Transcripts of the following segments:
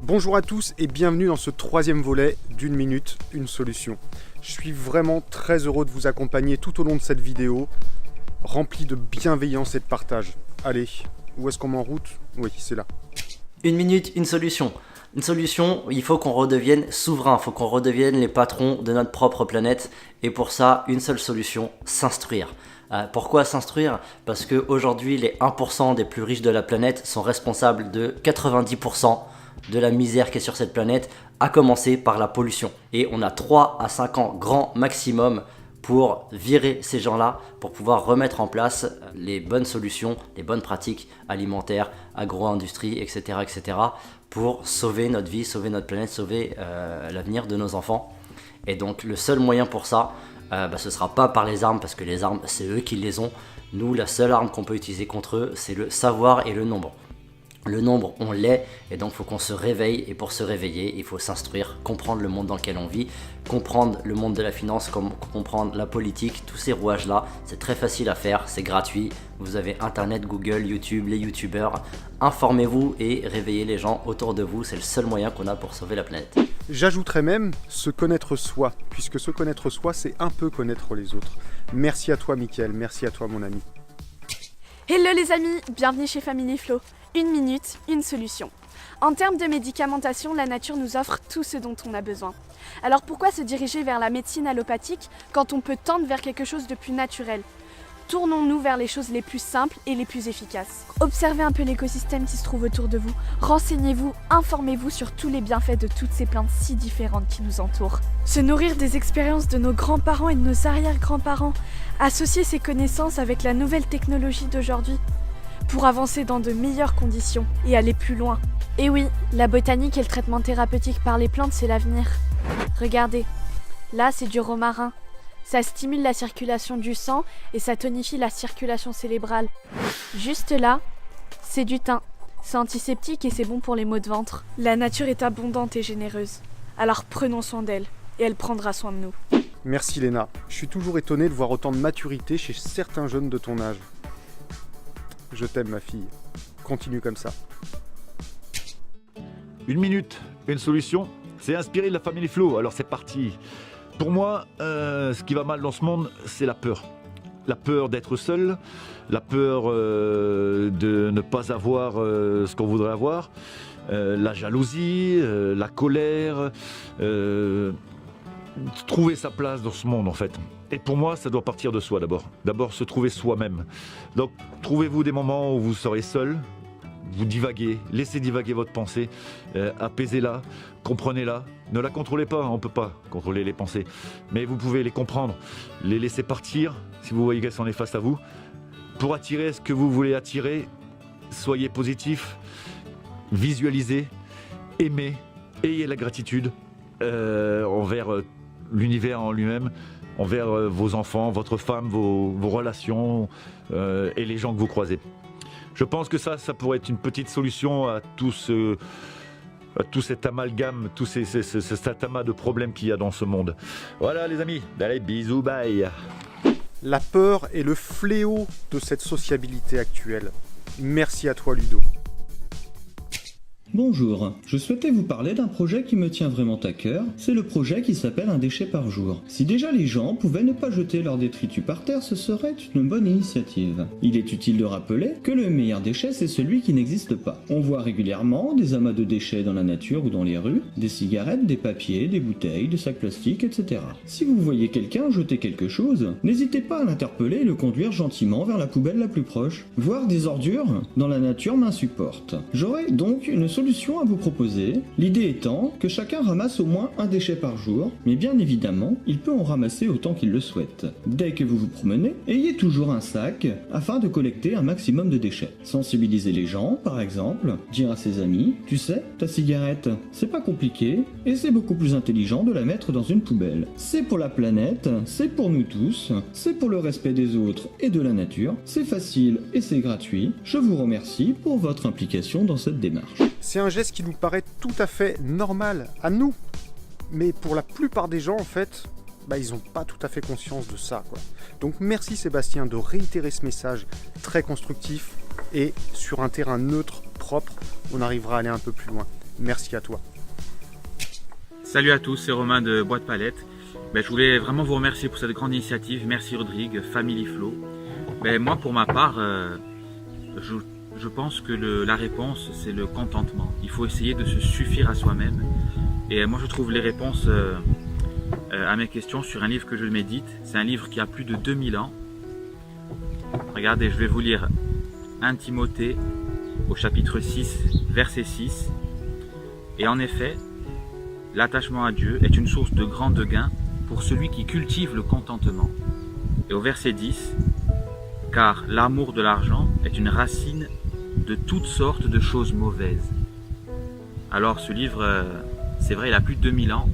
Bonjour à tous et bienvenue dans ce troisième volet d'une minute, une solution. Je suis vraiment très heureux de vous accompagner tout au long de cette vidéo, remplie de bienveillance et de partage. Allez, où est-ce qu'on met en route? Oui, c'est là. Une minute, une solution. Une solution, il faut qu'on redevienne souverain, il faut qu'on redevienne les patrons de notre propre planète. Et pour ça, une seule solution, s'instruire. Pourquoi s'instruire? Parce qu'aujourd'hui, les 1% des plus riches de la planète sont responsables de 90% de la misère qui est sur cette planète, à commencer par la pollution. Et on a 3 à 5 ans grand maximum pour virer ces gens-là, pour pouvoir remettre en place les bonnes solutions, les bonnes pratiques alimentaires, agro-industrie, etc., etc., pour sauver notre vie, sauver notre planète, sauver l'avenir de nos enfants. Et donc le seul moyen pour ça, ce ne sera pas par les armes, parce que les armes, c'est eux qui les ont. Nous, la seule arme qu'on peut utiliser contre eux, c'est le savoir et le nombre. Le nombre, on l'est, et donc il faut qu'on se réveille, et pour se réveiller, il faut s'instruire, comprendre le monde dans lequel on vit, comprendre le monde de la finance, comprendre la politique, tous ces rouages-là, c'est très facile à faire, c'est gratuit, vous avez Internet, Google, YouTube, les YouTubeurs, informez-vous et réveillez les gens autour de vous, c'est le seul moyen qu'on a pour sauver la planète. J'ajouterais même se connaître soi, puisque se connaître soi, c'est un peu connaître les autres. Merci à toi Mickaël, merci à toi mon ami. Hello les amis, bienvenue chez Family Flow. Une minute, une solution. En termes de médicamentation, la nature nous offre tout ce dont on a besoin. Alors pourquoi se diriger vers la médecine allopathique quand on peut tendre vers quelque chose de plus naturel? Tournons-nous vers les choses les plus simples et les plus efficaces. Observez un peu l'écosystème qui se trouve autour de vous. Renseignez-vous, informez-vous sur tous les bienfaits de toutes ces plantes si différentes qui nous entourent. Se nourrir des expériences de nos grands-parents et de nos arrière-grands-parents. Associer ces connaissances avec la nouvelle technologie d'aujourd'hui pour avancer dans de meilleures conditions et aller plus loin. Et oui, la botanique et le traitement thérapeutique par les plantes, c'est l'avenir. Regardez, là c'est du romarin. Ça stimule la circulation du sang et ça tonifie la circulation cérébrale. Juste là, c'est du thym. C'est antiseptique et c'est bon pour les maux de ventre. La nature est abondante et généreuse. Alors prenons soin d'elle et elle prendra soin de nous. Merci Léna, je suis toujours étonné de voir autant de maturité chez certains jeunes de ton âge. Je t'aime ma fille, continue comme ça. Une minute, une solution, c'est inspiré de la Family Flow, alors c'est parti. Pour moi, ce qui va mal dans ce monde, c'est la peur. La peur d'être seul, la peur de ne pas avoir ce qu'on voudrait avoir, la jalousie, la colère, trouver sa place dans ce monde en fait. Et pour moi, ça doit partir de soi d'abord. D'abord se trouver soi-même. Donc trouvez-vous des moments où vous serez seul, vous divaguez, laissez divaguer votre pensée, apaisez-la, comprenez-la. Ne la contrôlez pas, on ne peut pas contrôler les pensées. Mais vous pouvez les comprendre, les laisser partir, si vous voyez qu'elles sont néfastes à vous. Pour attirer ce que vous voulez attirer, soyez positif, visualisez, aimez, ayez la gratitude envers l'univers en lui-même, envers vos enfants, votre femme, vos relations et les gens que vous croisez. Je pense que ça pourrait être une petite solution à tout cet amalgame, cet amas de problèmes qu'il y a dans ce monde. Voilà les amis, allez bisous, bye. La peur est le fléau de cette sociabilité actuelle. Merci à toi Ludo. Bonjour, je souhaitais vous parler d'un projet qui me tient vraiment à cœur, c'est le projet qui s'appelle un déchet par jour. Si déjà les gens pouvaient ne pas jeter leurs détritus par terre, ce serait une bonne initiative. Il est utile de rappeler que le meilleur déchet c'est celui qui n'existe pas. On voit régulièrement des amas de déchets dans la nature ou dans les rues, des cigarettes, des papiers, des bouteilles, des sacs plastiques, etc. Si vous voyez quelqu'un jeter quelque chose, n'hésitez pas à l'interpeller et le conduire gentiment vers la poubelle la plus proche. Voir des ordures dans la nature m'insupporte. J'aurais donc une solution à vous proposer, l'idée étant que chacun ramasse au moins un déchet par jour, mais bien évidemment, il peut en ramasser autant qu'il le souhaite. Dès que vous vous promenez, ayez toujours un sac afin de collecter un maximum de déchets. Sensibiliser les gens, par exemple, dire à ses amis, tu sais, ta cigarette, c'est pas compliqué, et c'est beaucoup plus intelligent de la mettre dans une poubelle. C'est pour la planète, c'est pour nous tous, c'est pour le respect des autres et de la nature, c'est facile et c'est gratuit. Je vous remercie pour votre implication dans cette démarche. C'est un geste qui nous paraît tout à fait normal à nous. Mais pour la plupart des gens, en fait, ils n'ont pas tout à fait conscience de ça, quoi. Donc merci Sébastien de réitérer ce message très constructif et sur un terrain neutre, propre, on arrivera à aller un peu plus loin. Merci à toi. Salut à tous, c'est Romain de Boîte Palette. Je voulais vraiment vous remercier pour cette grande initiative. Merci Rodrigue, Family Flow. Moi, pour ma part, je pense que la réponse, c'est le contentement. Il faut essayer de se suffire à soi-même. Et moi, je trouve les réponses à mes questions sur un livre que je médite. C'est un livre qui a plus de 2000 ans. Regardez, je vais vous lire 1 Timothée au chapitre 6, verset 6. Et en effet, l'attachement à Dieu est une source de grand gain pour celui qui cultive le contentement. Et au verset 10, car l'amour de l'argent est une racine de toutes sortes de choses mauvaises. Alors ce livre, c'est vrai, il a plus de 2000 ans,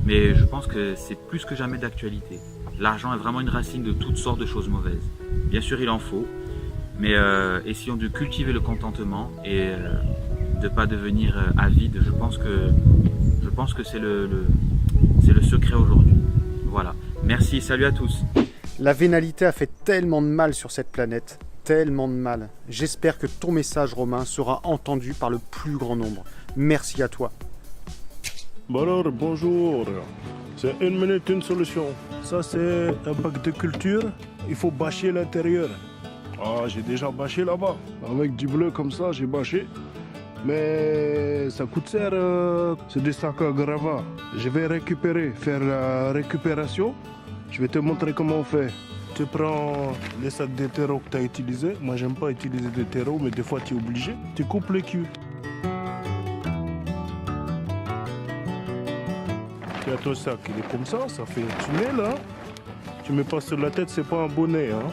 mais je pense que c'est plus que jamais d'actualité. L'argent est vraiment une racine de toutes sortes de choses mauvaises. Bien sûr, il en faut, mais essayons de cultiver le contentement et de ne pas devenir avide. Je pense que c'est le secret aujourd'hui. Voilà. Merci, salut à tous. La vénalité a fait tellement de mal sur cette planète, tellement de mal. J'espère que ton message, Romain, sera entendu par le plus grand nombre. Merci à toi. Bon alors, bonjour. C'est 1 minute, une solution. Ça, c'est un pack de culture. Il faut bâcher l'intérieur. Ah, j'ai déjà bâché là-bas. Avec du bleu comme ça, j'ai bâché. Mais ça coûte cher. C'est des sacs à gravats. Je vais faire la récupération. Je vais te montrer comment on fait. Tu prends les sacs de terreau que tu as utilisés. Moi, j'aime pas utiliser des terreaux, mais des fois, tu es obligé. Tu coupes les culs. Tu as ton sac, il est comme ça fait un tunnel, hein. Tu mets pas sur la tête, c'est pas un bonnet, hein.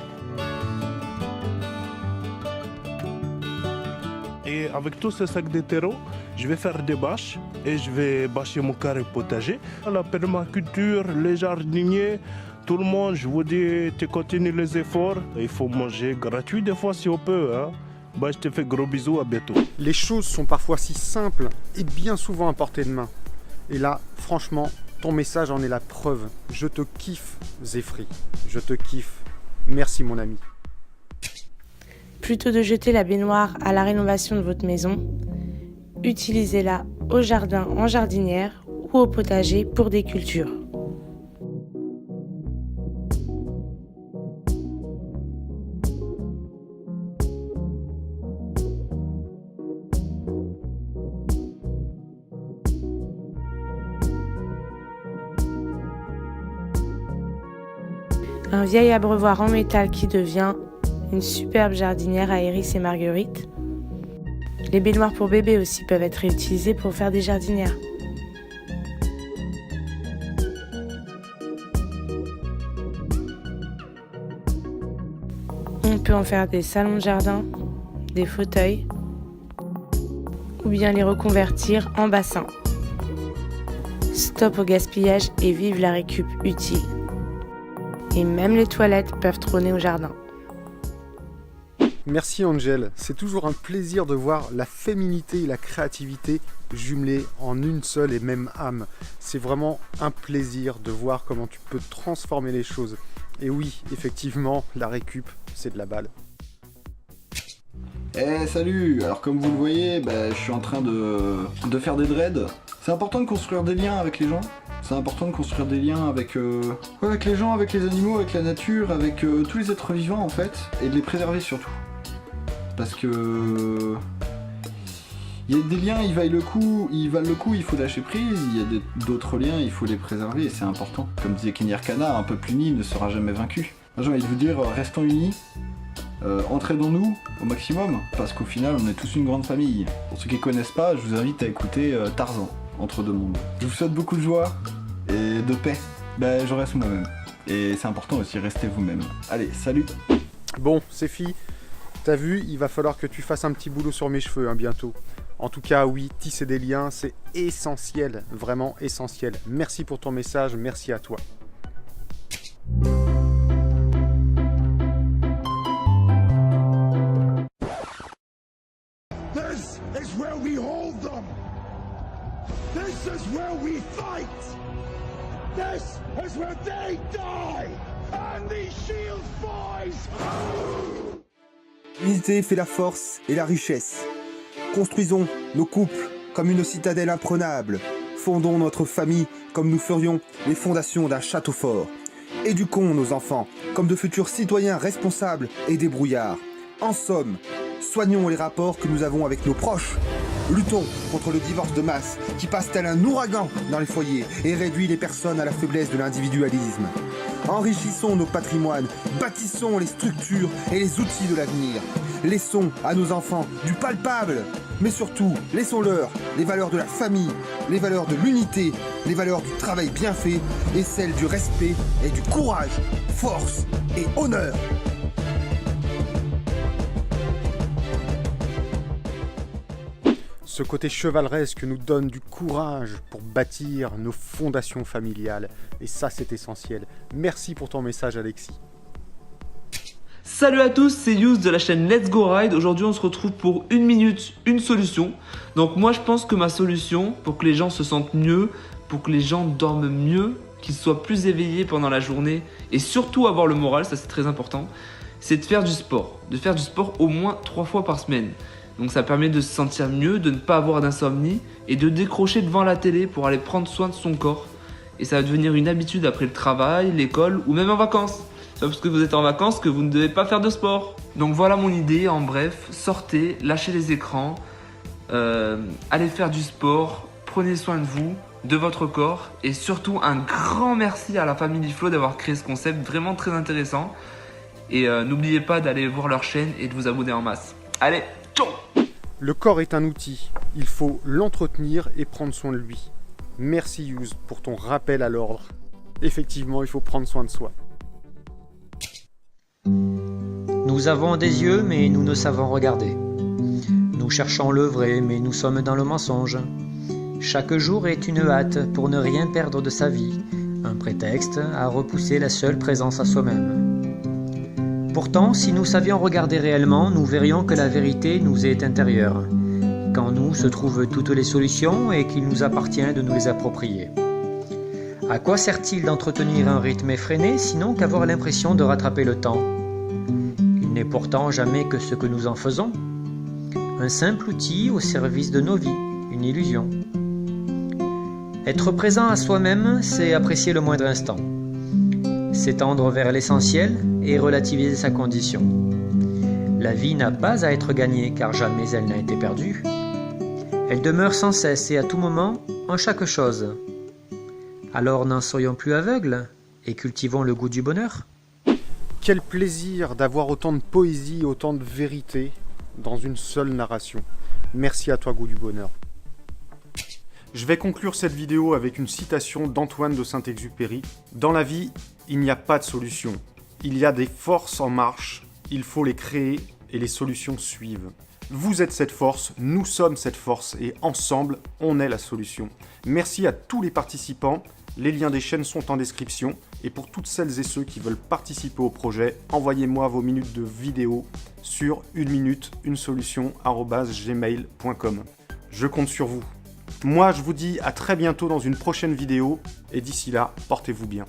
Et avec tous ces sacs de terreau, je vais faire des bâches et je vais bâcher mon carré potager. La permaculture, les jardiniers, tout le monde, je vous dis, tu continues les efforts. Il faut manger gratuit des fois si on peut, hein. Je te fais gros bisous, à bientôt. Les choses sont parfois si simples et bien souvent à portée de main. Et là, franchement, ton message en est la preuve. Je te kiffe, Zéphri. Je te kiffe. Merci, mon ami. Plutôt de jeter la baignoire à la rénovation de votre maison, utilisez-la au jardin en jardinière ou au potager pour des cultures. Un vieil abreuvoir en métal qui devient une superbe jardinière à Iris et Marguerite. Les baignoires pour bébés aussi peuvent être réutilisées pour faire des jardinières. On peut en faire des salons de jardin, des fauteuils, ou bien les reconvertir en bassin. Stop au gaspillage et vive la récup utile. Et même les toilettes peuvent trôner au jardin. Merci Angel, c'est toujours un plaisir de voir la féminité et la créativité jumelées en une seule et même âme. C'est vraiment un plaisir de voir comment tu peux transformer les choses. Et oui, effectivement, la récup, c'est de la balle. Salut. Alors comme vous le voyez, je suis en train de faire des dreads. C'est important de construire des liens avec les gens. C'est important de construire des liens avec les gens, avec les animaux, avec la nature, avec tous les êtres vivants en fait, et de les préserver surtout. Parce que il y a des liens, ils valent le coup, il faut lâcher prise. Il y a d'autres liens, il faut les préserver, et c'est important. Comme disait Kenny Arcana, un peuple uni ne sera jamais vaincu. Moi, j'ai envie de vous dire, restons unis, entraidons-nous au maximum, parce qu'au final, on est tous une grande famille. Pour ceux qui ne connaissent pas, je vous invite à écouter Tarzan, Entre deux mondes. Je vous souhaite beaucoup de joie et de paix. Je reste moi-même. Et c'est important aussi, restez vous-même. Allez, salut. Bon, Céphie, t'as vu, il va falloir que tu fasses un petit boulot sur mes cheveux bientôt. En tout cas, oui, tisser des liens, c'est essentiel, vraiment essentiel. Merci pour ton message, merci à toi. This is where we hold them. This is where we fight. This is where they die. And these shield boys. L'unité fait la force et la richesse. Construisons nos couples, comme une citadelle imprenable. Fondons notre famille comme nous ferions les fondations d'un château fort. Éduquons nos enfants comme de futurs citoyens responsables et débrouillards. En somme, soignons les rapports que nous avons avec nos proches. Luttons contre le divorce de masse qui passe tel un ouragan dans les foyers et réduit les personnes à la faiblesse de l'individualisme. Enrichissons nos patrimoines, bâtissons les structures et les outils de l'avenir. Laissons à nos enfants du palpable, mais surtout, laissons-leur les valeurs de la famille, les valeurs de l'unité, les valeurs du travail bien fait et celles du respect et du courage, force et honneur. Ce côté chevaleresque nous donne du courage pour bâtir nos fondations familiales. Et ça, c'est essentiel. Merci pour ton message, Alexis. Salut à tous, c'est Yous de la chaîne Let's Go Ride. Aujourd'hui, on se retrouve pour 1 minute, une solution. Donc moi, je pense que ma solution, pour que les gens se sentent mieux, pour que les gens dorment mieux, qu'ils soient plus éveillés pendant la journée et surtout avoir le moral, ça c'est très important, c'est de faire du sport. De faire du sport au moins 3 fois par semaine. Donc ça permet de se sentir mieux, de ne pas avoir d'insomnie et de décrocher devant la télé pour aller prendre soin de son corps. Et ça va devenir une habitude après le travail, l'école ou même en vacances. C'est pas parce que vous êtes en vacances que vous ne devez pas faire de sport. Donc voilà mon idée, en bref, sortez, lâchez les écrans, allez faire du sport, prenez soin de vous, de votre corps et surtout un grand merci à la famille Flo d'avoir créé ce concept vraiment très intéressant. Et n'oubliez pas d'aller voir leur chaîne et de vous abonner en masse. Allez, ciao! Le corps est un outil, il faut l'entretenir et prendre soin de lui. Merci Yous pour ton rappel à l'ordre. Effectivement, il faut prendre soin de soi. Nous avons des yeux, mais nous ne savons regarder. Nous cherchons le vrai, mais nous sommes dans le mensonge. Chaque jour est une hâte pour ne rien perdre de sa vie, un prétexte à repousser la seule présence à soi-même. Pourtant, si nous savions regarder réellement, nous verrions que la vérité nous est intérieure, qu'en nous se trouvent toutes les solutions et qu'il nous appartient de nous les approprier. À quoi sert-il d'entretenir un rythme effréné, sinon qu'avoir l'impression de rattraper le temps? Il n'est pourtant jamais que ce que nous en faisons. Un simple outil au service de nos vies, une illusion. Être présent à soi-même, c'est apprécier le moindre instant. S'étendre vers l'essentiel et relativiser sa condition. La vie n'a pas à être gagnée car jamais elle n'a été perdue. Elle demeure sans cesse et à tout moment en chaque chose. Alors n'en soyons plus aveugles et cultivons le goût du bonheur. Quel plaisir d'avoir autant de poésie, autant de vérité dans une seule narration. Merci à toi, Goût du Bonheur. Je vais conclure cette vidéo avec une citation d'Antoine de Saint-Exupéry. Dans la vie, il n'y a pas de solution. Il y a des forces en marche, il faut les créer et les solutions suivent. Vous êtes cette force, nous sommes cette force et ensemble, on est la solution. Merci à tous les participants, les liens des chaînes sont en description et pour toutes celles et ceux qui veulent participer au projet, envoyez-moi vos minutes de vidéo sur 1 minute, une solution@gmail.com. Je compte sur vous. Moi, je vous dis à très bientôt dans une prochaine vidéo et d'ici là, portez-vous bien.